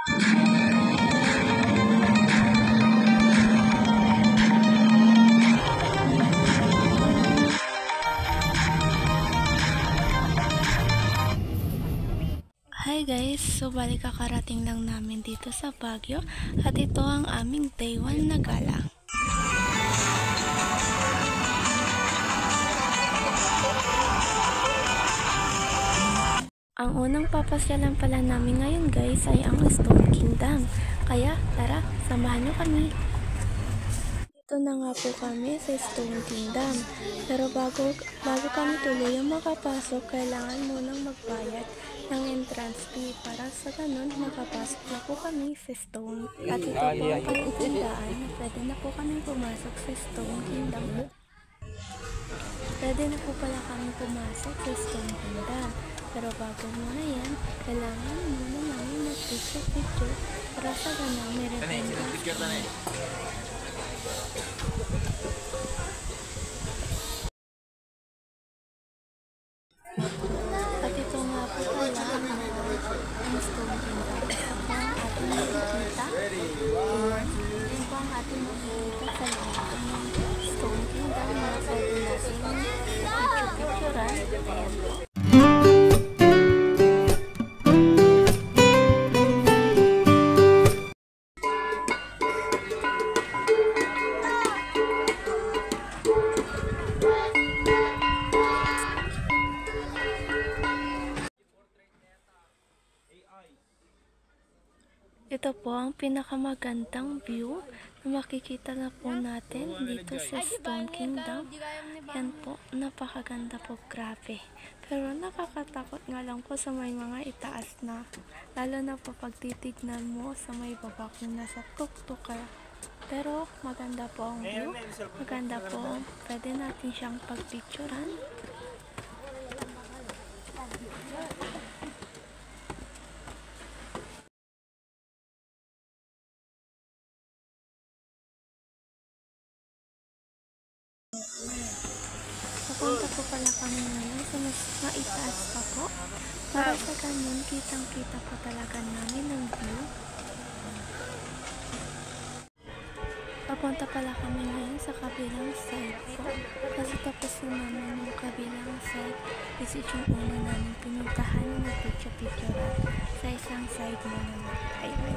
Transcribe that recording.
Hi guys! So bali kakarating lang namin dito sa Baguio at ito ang aming day 1 na gala. Ang unang papasyalan pala namin ngayon guys ay ang Stone Kingdom. Kaya tara, samahan nyo kami! Dito na nga po kami sa Stone Kingdom. Pero bago kami tuluyang makapasok, kailangan munang magbayad ng entrance fee para sa ganun makapasok na po kami sa Stone. At ito po ang pagtitindaan na pwede na po kami pumasok sa Stone Kingdom. Pwede na po pala kami pumasok sa Stone Kingdom. Pero bago muna yan, kailangan muna namin mag-picture para sa ganun meron entrance. At ito nga po pala ang Stone Kingdom. Ito ang ating makikita. Ito po ang ating makikita sa loob ng Stone Kingdom na pwede natin picture-picturean. Ayan po. Ito po ang pinakamagandang view na makikita na po natin dito sa Stone Kingdom. Yan po, napakaganda po, grabe. Pero nakakatakot nga lang po sa may mga itaas na. Lalo na po pag titignan mo sa may baba kung nasa tuktok ka. Pero maganda po ang view. Maganda po, pwede natin siyang pagpicturan. Pupunta po pala kami ngayon sa mas maitaas pa po. Para sa ganun, kitang-kita po talaga namin ang view. Papunta pala kami ngayon sa kabilang side po. Kasi tapos na naman yung kabilang side. Kasi yung una namin pinuntahan na picture-picture sa isang side mo naman. Ayan.